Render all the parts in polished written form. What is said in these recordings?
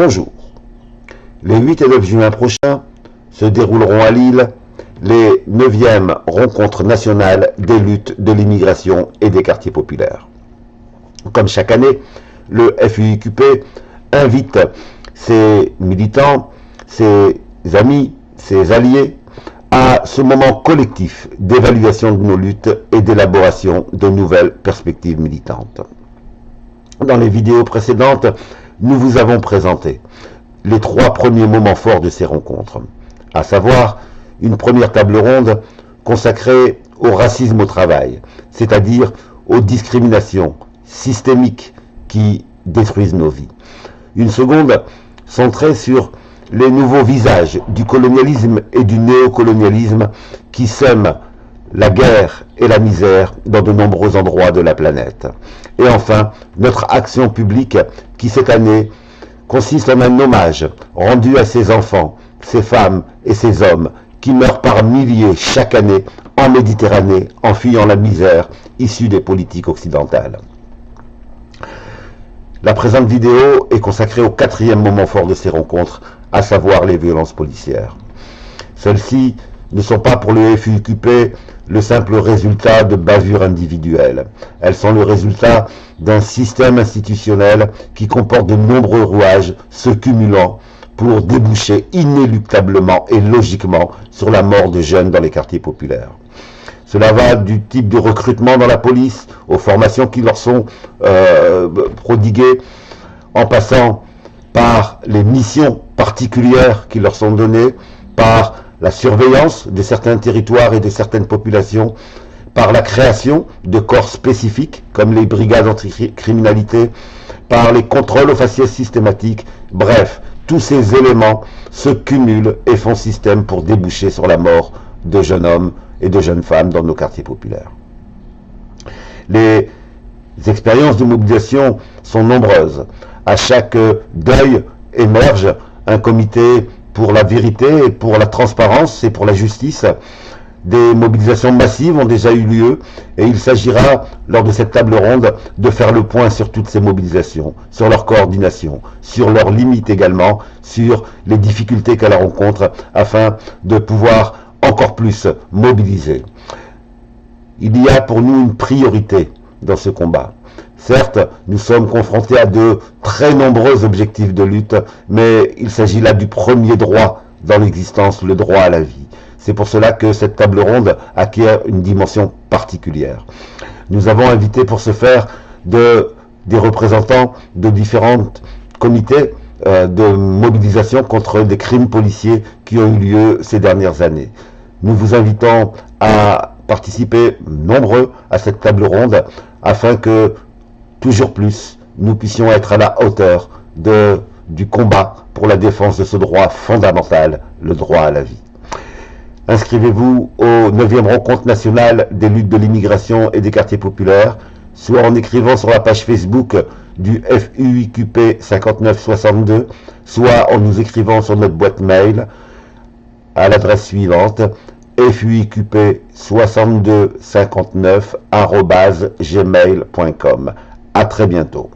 Bonjour. Les 8 et 9 juin prochains se dérouleront à Lille les 9e rencontres nationales des luttes de l'immigration et des quartiers populaires. Comme chaque année, le FUIQP invite ses militants, ses amis, ses alliés à ce moment collectif d'évaluation de nos luttes et d'élaboration de nouvelles perspectives militantes. Dans les vidéos précédentes, nous vous avons présenté les 3 premiers moments forts de ces rencontres, à savoir une première table ronde consacrée au racisme au travail, c'est-à-dire aux discriminations systémiques qui détruisent nos vies. Une seconde centrée sur les nouveaux visages du colonialisme et du néocolonialisme qui sèment la guerre et la misère dans de nombreux endroits de la planète. Et enfin, notre action publique qui cette année consiste en un hommage rendu à ces enfants, ces femmes et ces hommes qui meurent par milliers chaque année en Méditerranée en fuyant la misère issue des politiques occidentales. La présente vidéo est consacrée au 4e moment fort de ces rencontres, à savoir les violences policières. Celles-ci ne sont pas pour le FUIQP le simple résultat de bavures individuelles. Elles sont le résultat d'un système institutionnel qui comporte de nombreux rouages se cumulant pour déboucher inéluctablement et logiquement sur la mort de jeunes dans les quartiers populaires. Cela va du type de recrutement dans la police, aux formations qui leur sont prodiguées, en passant par les missions particulières qui leur sont données, par la surveillance de certains territoires et de certaines populations, par la création de corps spécifiques comme les brigades anticriminalité, par les contrôles aux faciès systématiques. Bref, tous ces éléments se cumulent et font système pour déboucher sur la mort de jeunes hommes et de jeunes femmes dans nos quartiers populaires. Les expériences de mobilisation sont nombreuses. À chaque deuil émerge un comité pour la vérité et pour la transparence et pour la justice. Des mobilisations massives ont déjà eu lieu et il s'agira, lors de cette table ronde, de faire le point sur toutes ces mobilisations, sur leur coordination, sur leurs limites également, sur les difficultés qu'elles rencontrent afin de pouvoir encore plus mobiliser. Il y a pour nous une priorité dans ce combat. Certes, nous sommes confrontés à de très nombreux objectifs de lutte, mais il s'agit là du premier droit dans l'existence, le droit à la vie. C'est pour cela que cette table ronde acquiert une dimension particulière. Nous avons invité pour ce faire des représentants de différents comités de mobilisation contre des crimes policiers qui ont eu lieu ces dernières années. Nous vous invitons à participer nombreux à cette table ronde afin que toujours plus nous puissions être à la hauteur du combat pour la défense de ce droit fondamental, le droit à la vie. Inscrivez-vous aux 9e rencontres nationales des luttes de l'immigration et des quartiers populaires, soit en écrivant sur la page Facebook du FUIQP 5962, soit en nous écrivant sur notre boîte mail à l'adresse suivante fuiqp6259@gmail.com. À très bientôt.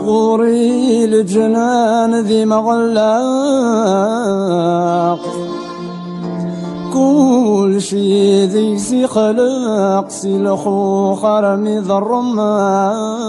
غوري الجنان ذي مغلاق كل شي ذي سي خلق سي الخو خرمي ذا الرمان